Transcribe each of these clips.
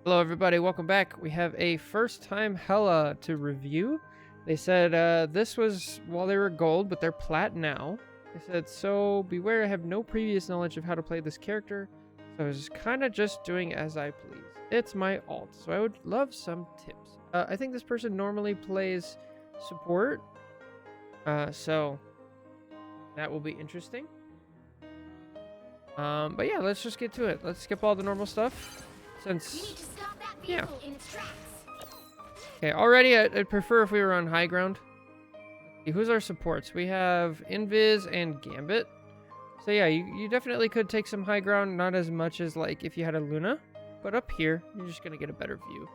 Hello everybody, welcome back. We have a first time Hela to review. They said this was while they were gold, but they're plat now. They said, so beware, I have no previous knowledge of how to play this character, so I was kind of just doing as I please. It's my alt, so I would love some tips. I think this person normally plays support, so that will be interesting. But yeah, let's just get to it. Let's skip all the normal stuff. Since, yeah. Okay, already I'd prefer if we were on high ground. Okay, who's our supports? We have Invis and Gambit. So yeah, you definitely could take some high ground, not as much as like if you had a Luna, but up here, you're just gonna get a better view.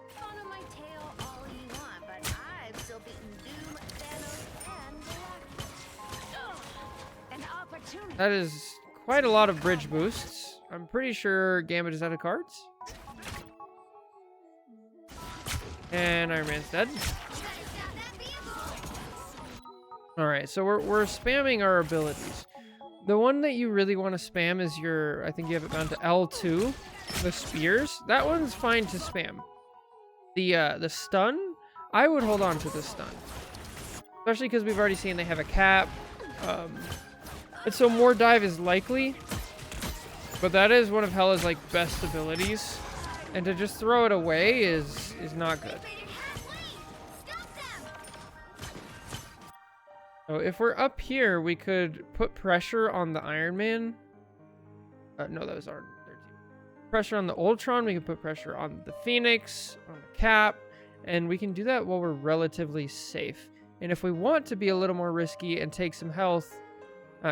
That is quite a lot of bridge boosts. I'm pretty sure Gambit is out of cards. And Iron Man's dead. Alright, so we're spamming our abilities. The one that you really want to spam is your, I think you have it bound to L2, the spears. That one's fine to spam. The stun, I would hold on to the stun. Especially because we've already seen they have a cap. And so more dive is likely. But that is one of Hela's like best abilities. And to just throw it away is not good. So if we're up here, we could put pressure on the Iron Man. No, that was our their team. Pressure on the Ultron. We can put pressure on the Phoenix, on the Cap. And we can do that while we're relatively safe. And if we want to be a little more risky and take some health,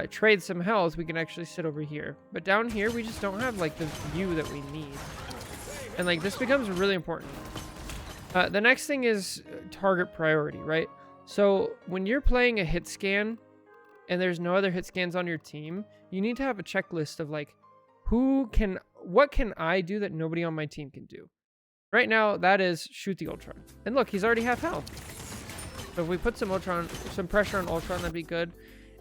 trade some health, we can actually sit over here. But down here, we just don't have like the view that we need. And like this becomes really important. The next thing is target priority, right? So when you're playing a hit scan and there's no other hit scans on your team, you need to have a checklist of like, what can I do that nobody on my team can do? Right now, that is shoot the Ultron. And look, he's already half health. So if we put some pressure on Ultron, that'd be good.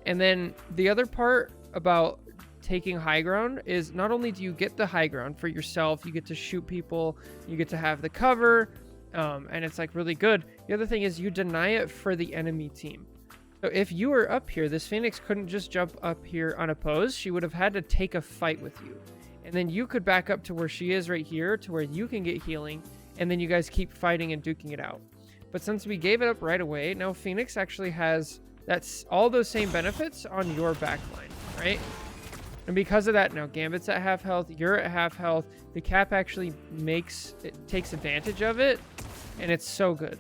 And then the other part about taking high ground is not only do you get the high ground for yourself, you get to shoot people, you get to have the cover, and it's like really good. The other thing is you deny it for the enemy team. So if you were up here, this Phoenix couldn't just jump up here unopposed. She would have had to take a fight with you. And then you could back up to where she is right here to where you can get healing. And then you guys keep fighting and duking it out. But since we gave it up right away, now Phoenix actually has that's all those same benefits on your backline, right? And because of that, now Gambit's at half health, you're at half health. The Cap actually takes advantage of it, and it's so good.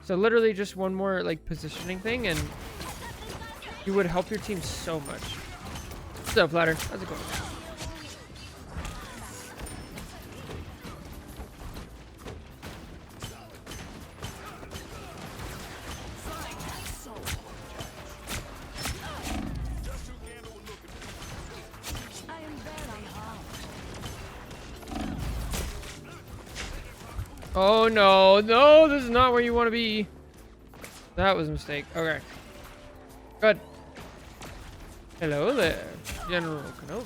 So literally just one more like positioning thing, and you would help your team so much. What's up, Flatter? How's it going? Oh no, no, this is not where you want to be. That was a mistake. Okay. Good. Hello there, General Kenobi.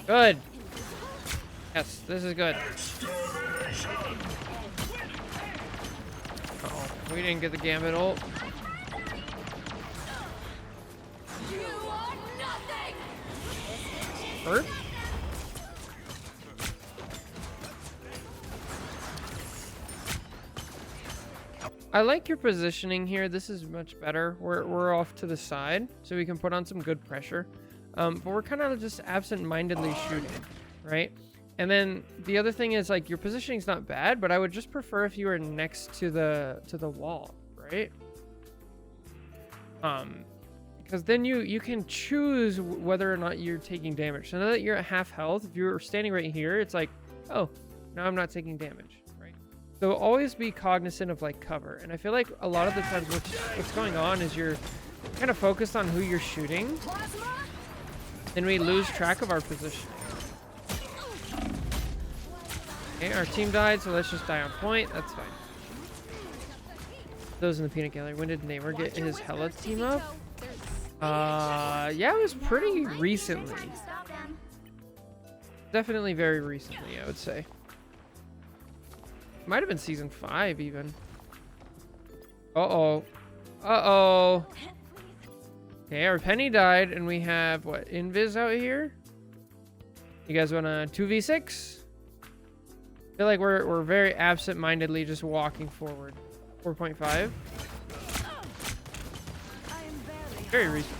Good. Yes, this is good. Uh-oh, we didn't get the Gambit ult. Hurt? I like your positioning here. This is much better. We're off to the side, so we can put on some good pressure. But we're kind of just absent-mindedly shooting, right? And then the other thing is like your positioning's not bad, but I would just prefer if you were next to the wall, right? Because then you can choose whether or not you're taking damage. So now that you're at half health, if you're standing right here, it's like, oh, now I'm not taking damage. So always be cognizant of like cover. And I feel like a lot of the times what's going on is you're kind of focused on who you're shooting, and we lose track of our positioning. Okay, our team died, so let's just die on point. That's fine. Those in the peanut gallery. When did Neymar get his Hela team up? Yeah, it was pretty recently. Definitely very recently, I would say. Might have been season 5 even. Uh-oh. Uh-oh. Okay, our Penny died, and we have, what, Invis out here? You guys want a 2v6? I feel like we're very absent-mindedly just walking forward. 4.5. Very recent.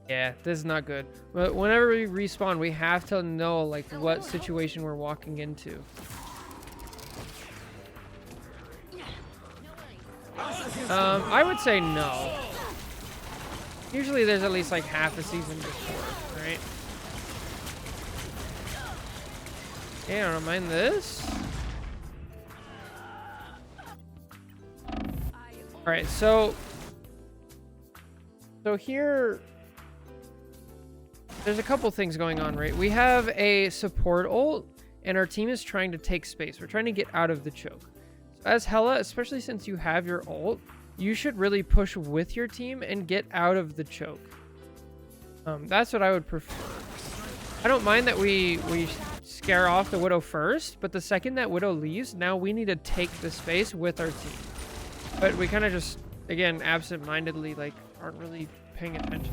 Yeah, this is not good. But whenever we respawn, we have to know like what situation we're walking into. I would say no. Usually there's at least like half a season before, right? Yeah, I don't mind this. Alright, so here there's a couple things going on, right? We have a support ult, and our team is trying to take space. We're trying to get out of the choke. So as Hela, especially since you have your ult, you should really push with your team and get out of the choke. That's what I would prefer. I don't mind that we scare off the Widow first, but the second that Widow leaves, now we need to take the space with our team. But we kind of just, again, absent-mindedly, like, aren't really paying attention.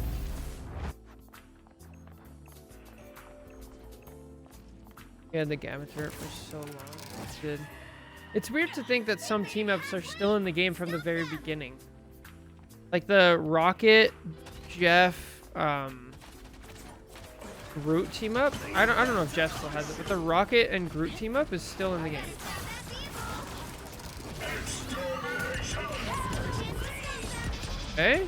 Yeah, the Gamma turret for so long. It's good. It's weird to think that some team-ups are still in the game from the very beginning. Like the Rocket, Jeff, Groot team-up. I don't know if Jeff still has it, but the Rocket and Groot team-up is still in the game. Okay.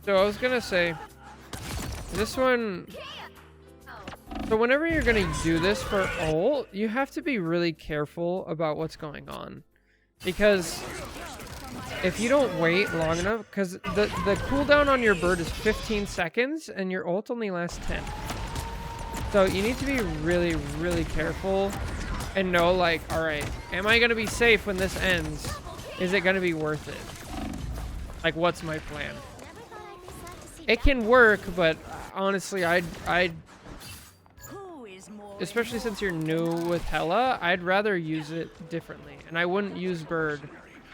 So I was gonna say, this one, so whenever you're gonna do this for ult, you have to be really careful about what's going on. Because if you don't wait long enough, because the cooldown on your bird is 15 seconds and your ult only lasts 10. So you need to be really, really careful and know like, all right, am I gonna be safe when this ends? Is it gonna be worth it? Like, what's my plan? It can work, but honestly, I'd especially since you're new with Hela, I'd rather use it differently, and I wouldn't use bird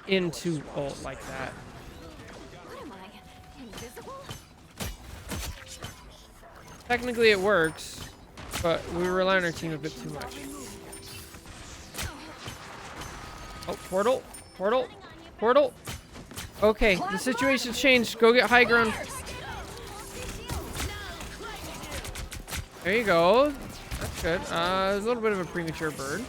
into ult like that. Technically it works, but we rely on our team a bit too much. Oh, portal, portal, portal. Okay, the situation's changed. Go get high ground. There you go. That's good. A little bit of a premature bird.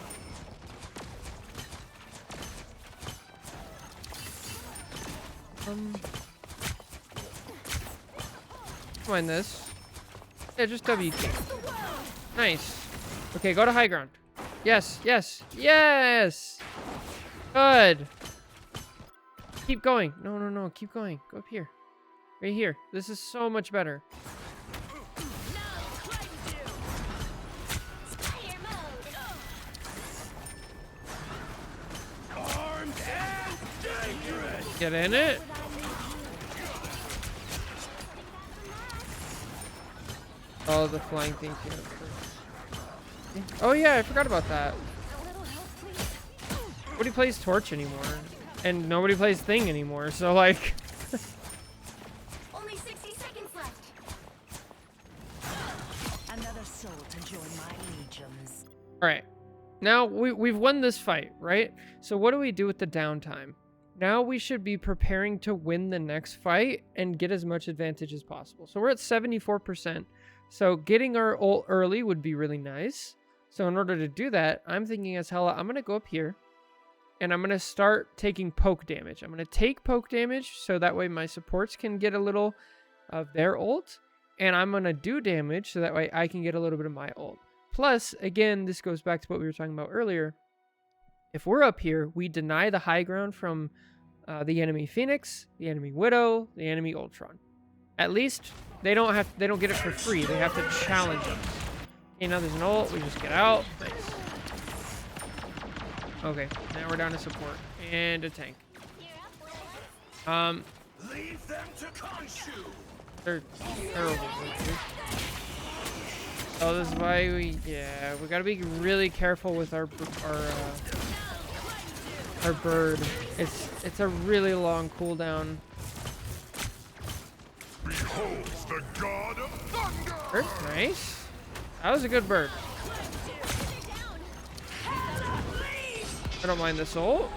Mind this. Yeah, just W key. Nice. Okay, go to high ground. Yes, yes, yes! Good. Keep going. No, no, no. Keep going. Go up here. Right here. This is so much better. Get in it. Oh, the flying thing here. Oh yeah, I forgot about that. Nobody plays Torch anymore, and nobody plays Thing anymore. So like, only 60 seconds left. Another soul to join my legions. All right, now we've won this fight, right? So what do we do with the downtime? Now we should be preparing to win the next fight and get as much advantage as possible. So we're at 74%. So getting our ult early would be really nice. So in order to do that, I'm thinking as Hela, I'm going to go up here and I'm going to start taking poke damage. I'm going to take poke damage so that way my supports can get a little of their ult. And I'm going to do damage so that way I can get a little bit of my ult. Plus, again, this goes back to what we were talking about earlier. If we're up here, we deny the high ground from the enemy Phoenix, the enemy Widow, the enemy Ultron. At least they don't get it for free. They have to challenge us. Okay, now there's an ult. We just get out. Nice. Okay, now we're down to support and a tank. Leave them to Khonshu. They're terrible. Oh, this is why we gotta be really careful with our bird. It's a really long cooldown. Behold the god of thunder. Bird, nice. That was a good bird. I don't mind the soul.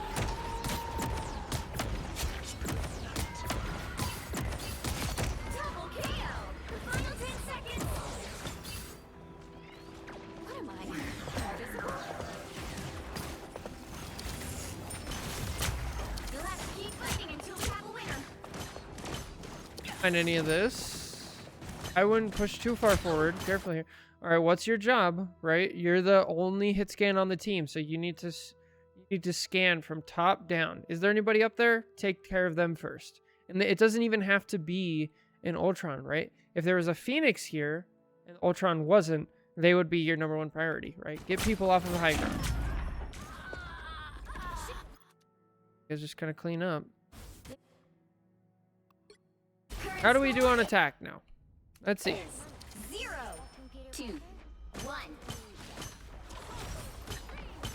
Find any of this. I wouldn't push too far forward. Careful here. All right, what's your job? Right, you're the only hit scan on the team, so you need to scan from top down. Is there anybody up there? Take care of them first. And it doesn't even have to be an Ultron, right? If there was a Phoenix here and Ultron wasn't, they would be your #1 priority, right? Get people off of the high ground. You guys just kind of clean up. How do we do on attack now? Let's see. 0, 2, 1.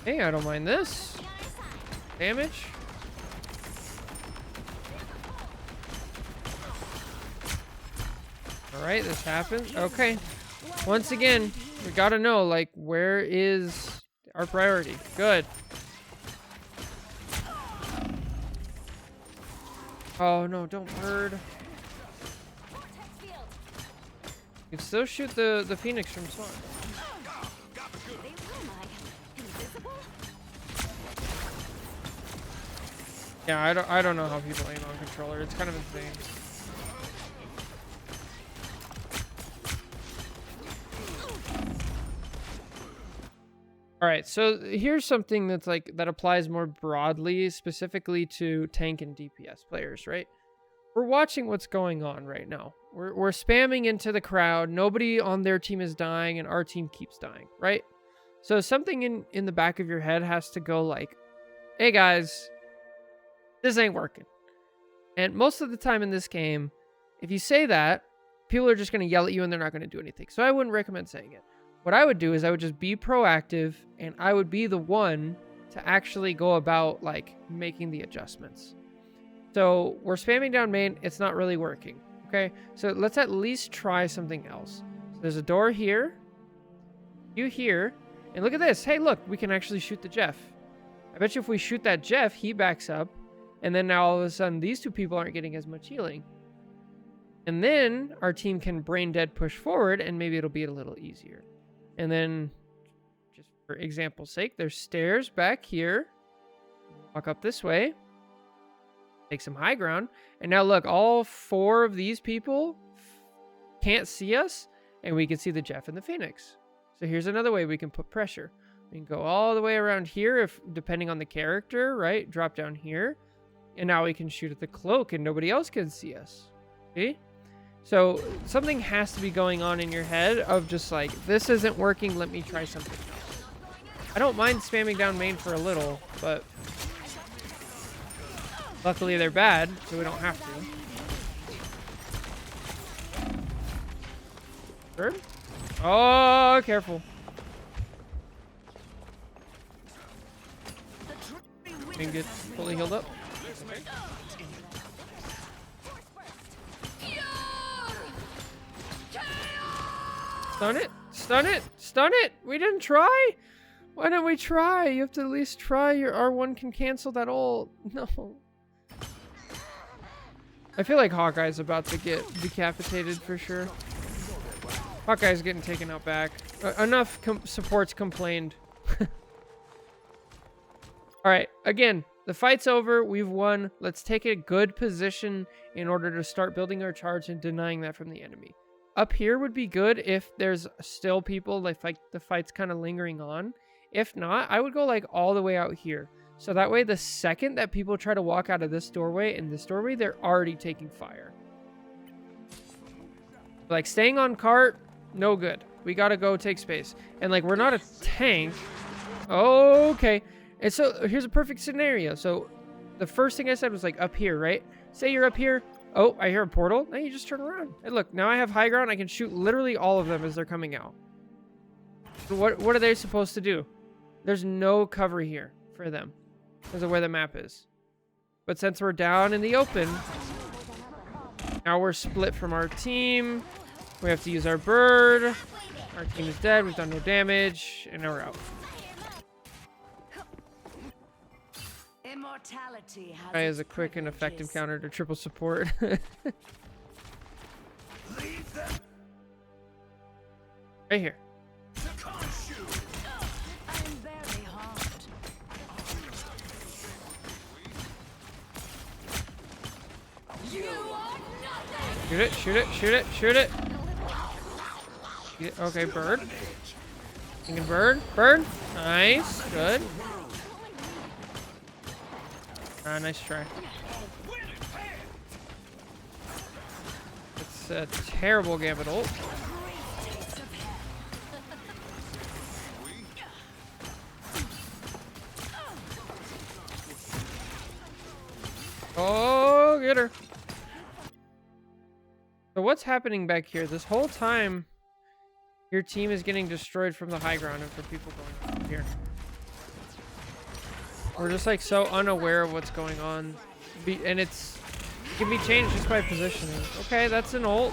Hey, I don't mind this. Damage. All right, this happened. Okay. Once again, we gotta know, like, where is our priority? Good. Oh no, don't bird. You can still shoot the Phoenix from spawn. Yeah, I don't know how people aim on controller. It's kind of insane. All right, so here's something that's like that applies more broadly, specifically to tank and DPS players, right? We're watching what's going on right now. We're spamming into the crowd. Nobody on their team is dying, and our team keeps dying, right? So something in the back of your head has to go like, "Hey guys, this ain't working." And most of the time in this game, if you say that, people are just going to yell at you and they're not going to do anything. So I wouldn't recommend saying it. What I would do is I would just be proactive, and I would be the one to actually go about like making the adjustments. So we're spamming down main. It's not really working. Okay, so let's at least try something else. So there's a door here, you here, and look at this. Hey, look, we can actually shoot the Jeff. I bet you if we shoot that Jeff, he backs up, and then now all of a sudden these two people aren't getting as much healing. And then our team can brain dead push forward, and maybe it'll be a little easier. And then, just for example's sake, there's stairs back here. Walk up this way. Take some high ground. And now look, all 4 of these people can't see us, and we can see the Jeff and the Phoenix. So here's another way we can put pressure. We can go all the way around here, if depending on the character, right? Drop down here. And now we can shoot at the cloak, and nobody else can see us. See? So something has to be going on in your head of just like, this isn't working, let me try something else. I don't mind spamming down main for a little, but luckily they're bad, so we don't have to. Bird? Oh, careful. Can get fully healed up. Stun it! Stun it! Stun it! We didn't try? Why didn't we try? You have to at least try. Your R1 can cancel that ult. No. I feel like Hawkeye's about to get decapitated for sure. Hawkeye's getting taken out back. Enough supports complained. Alright, again, the fight's over. We've won. Let's take a good position in order to start building our charge and denying that from the enemy. Up here would be good if there's still people, like the fight's kind of lingering on. If not, I would go like all the way out here. So that way, the second that people try to walk out of this doorway and this doorway, they're already taking fire. Like staying on cart, no good. We gotta go take space. And like, we're not a tank. Okay. And so here's a perfect scenario. So the first thing I said was like up here, right? Say you're up here. Oh, I hear a portal. Now you just turn around. And look, now I have high ground. I can shoot literally all of them as they're coming out. So what are they supposed to do? There's no cover here for them because of where the map is. But since we're down in the open, now we're split from our team. We have to use our bird. Our team is dead. We've done no damage. And now we're out. Immortality Has a quick and effective counter to triple support. Leave them Right here. to Khonshu. I'm barely harmed. You are nothing. Shoot it, shoot it, shoot it, shoot it. Okay, bird. Thinking bird, bird. Nice, good. Nice try. It's a terrible gambit ult. Oh, get her. So what's happening back here? This whole time, your team is getting destroyed from the high ground and for people going up here. We're just like so unaware of what's going on. And it can be changed just by positioning. Okay, that's an ult.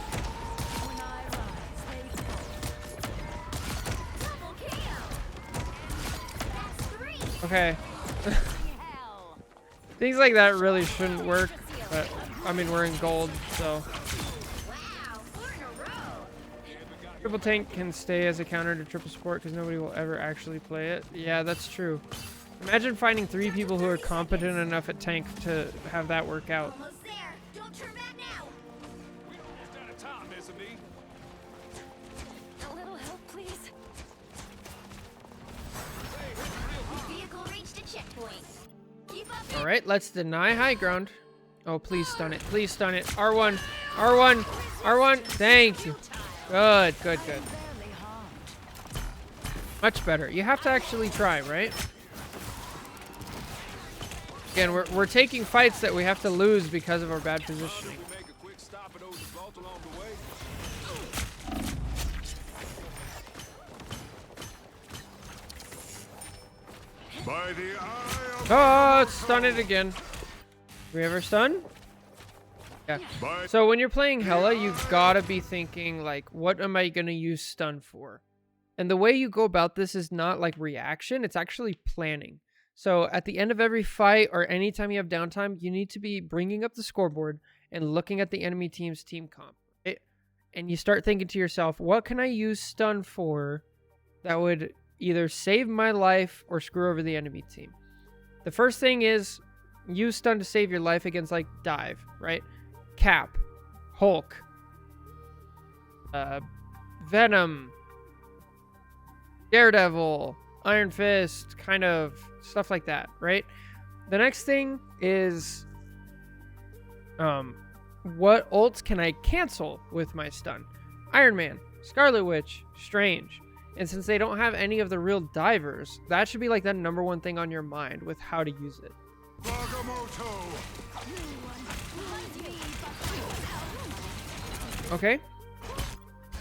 Okay. Things like that really shouldn't work. But, I mean, we're in gold, so. Triple tank can stay as a counter to triple support because nobody will ever actually play it. Yeah, that's true. Imagine finding 3 people who are competent enough at tank to have that work out. Almost there. Don't turn back now. We almost out of time, isn't he? A little help, please. Vehicle reached a checkpoint. Keep up. All right, let's deny high ground. Oh, please stun it. Please stun it. R1. R1. R1. Thank you. Good, good, good. Much better. You have to actually try, right? Again, we're taking fights that we have to lose because of our bad positioning. We make a quick stop at those vaults along the way. By the eye of Oh, stun it again. We ever stun? Yeah. by So when you're playing Hela, you've got to be thinking, like, what am I going to use stun for? And the way you go about this is not like reaction. It's actually planning. So at the end of every fight or anytime you have downtime, you need to be bringing up the scoreboard and looking at the enemy team's team comp. Right? And you start thinking to yourself, what can I use stun for that would either save my life or screw over the enemy team? The first thing is use stun to save your life against like dive, right? Cap, Hulk, Venom, Daredevil, Iron Fist, kind of stuff like that, right? The next thing is what ults can I cancel with my stun? Iron Man, Scarlet Witch, Strange. And since they don't have any of the real divers, that should be like the #1 thing on your mind with how to use it. Bagamoto. Okay.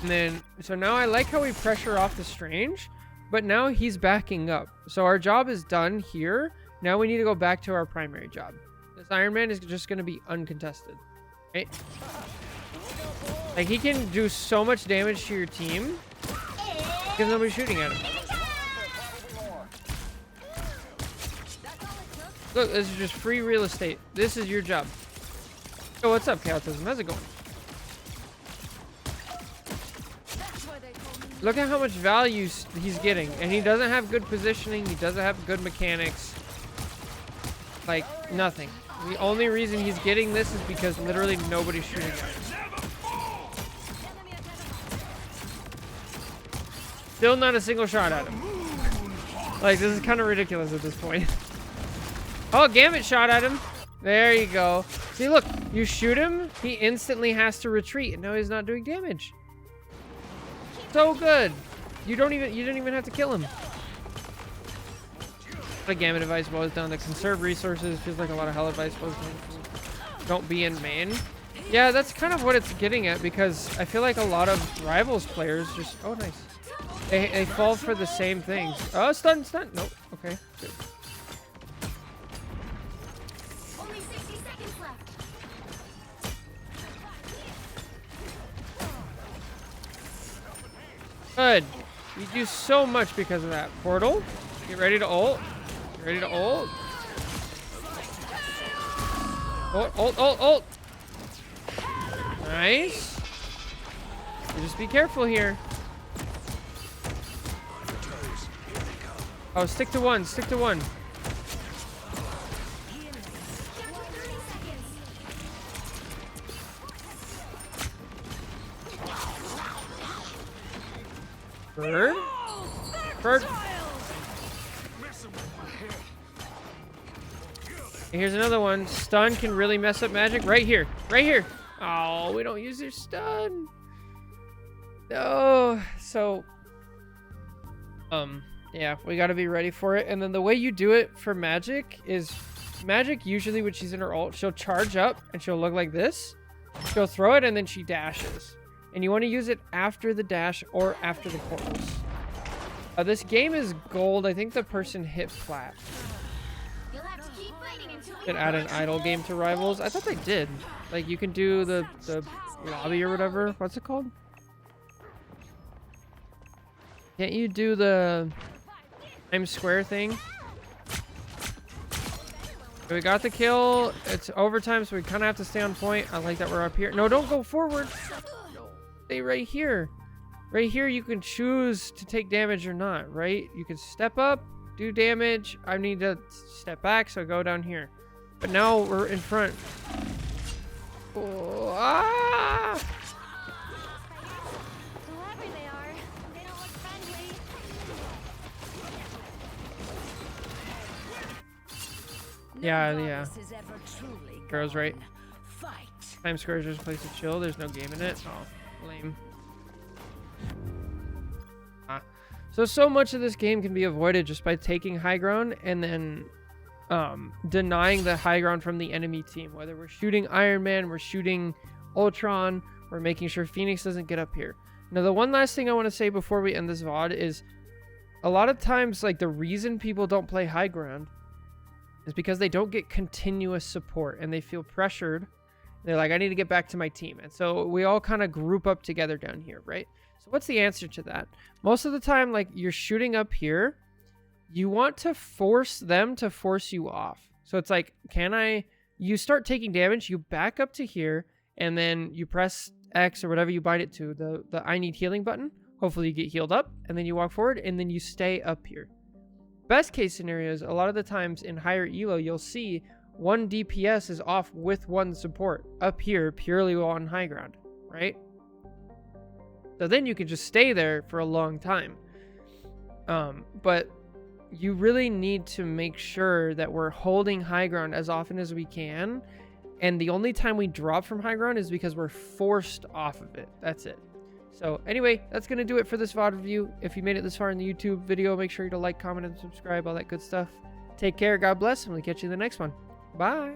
And then, so now I like how we pressure off the Strange, but now he's backing up. So our job is done here. Now we need to go back to our primary job. This Iron Man is just going to be uncontested. Right? Like, he can do so much damage to your team because nobody's shooting at him. Look, this is just free real estate. This is your job. Oh, what's up, Chaotism? How's it going? Look at how much value he's getting. And he doesn't have good positioning. He doesn't have good mechanics. Like, nothing. The only reason he's getting this is because literally nobody's shooting at him. Still not a single shot at him. Like, this is kind of ridiculous at this point. Oh, Gambit shot at him. There you go. See, look. You shoot him, he instantly has to retreat. And now he's not doing damage. So good. You didn't even have to kill him. A gamma device was done to conserve resources. Feels like a lot of Hela device was done. Don't be in main. Yeah, that's kind of what it's getting at, because I feel like a lot of Rivals players just... Oh, nice. They fall for the same things. Oh, stun. Nope. Okay. Good. Only 60 seconds left. Good. You do so much because of that. Portal. Get ready to ult. Get ready to ult. Ult. Nice. You just be careful here. Oh, stick to one. Stick to one. Bird? Bird. Here's another one. Stun can really mess up magic. Right here. Right here. Oh, we don't use your stun. No. So, yeah, we got to be ready for it. And then the way you do it for magic is magic usually when she's in her ult, she'll charge up and she'll look like this. She'll throw it and then she dashes. And you want to use it after the dash or after the portals. This game is gold. I think the person hit flat. You'll have to keep fighting until Did add an idle game to Rivals. I thought they did. Like you can do the lobby or whatever. What's it called? Can't you do the Times Square thing? So we got the kill. It's overtime, so we kind of have to stay on point. I like that we're up here. No, don't go forward. No, stay right here. Right here, you can choose to take damage or not, right? You can step up, do damage. I need to step back, so go down here. But now we're in front. Oh, ah! whoever they are, they don't look friendly. Yeah. Girl's right. Times Square is just a place to chill. There's no game in it. Oh, lame. So much of this game can be avoided just by taking high ground and then denying the high ground from the enemy team. Whether we're shooting Iron Man, we're shooting Ultron, we're making sure Phoenix doesn't get up here. Now, the one last thing I want to say before we end this VOD is a lot of times, like, the reason people don't play high ground is because they don't get continuous support and they feel pressured. They're like, I need to get back to my team. And so we all kind of group up together down here, right? So what's the answer to that? Most of the time, like, you're shooting up here, you want to force them to force you off. So it's like, you start taking damage, you back up to here, and then you press X or whatever you bind it to, the I need healing button. Hopefully you get healed up, and then you walk forward, and then you stay up here. Best case scenarios, a lot of the times in higher elo, you'll see one DPS is off with one support up here, purely on high ground, right? So then you can just stay there for a long time. But you really need to make sure that we're holding high ground as often as we can. And the only time we drop from high ground is because we're forced off of it. That's it. So anyway, that's going to do it for this VOD review. If you made it this far in the YouTube video, make sure to like, comment, and subscribe, all that good stuff. Take care, God bless, and we'll catch you in the next one. Bye.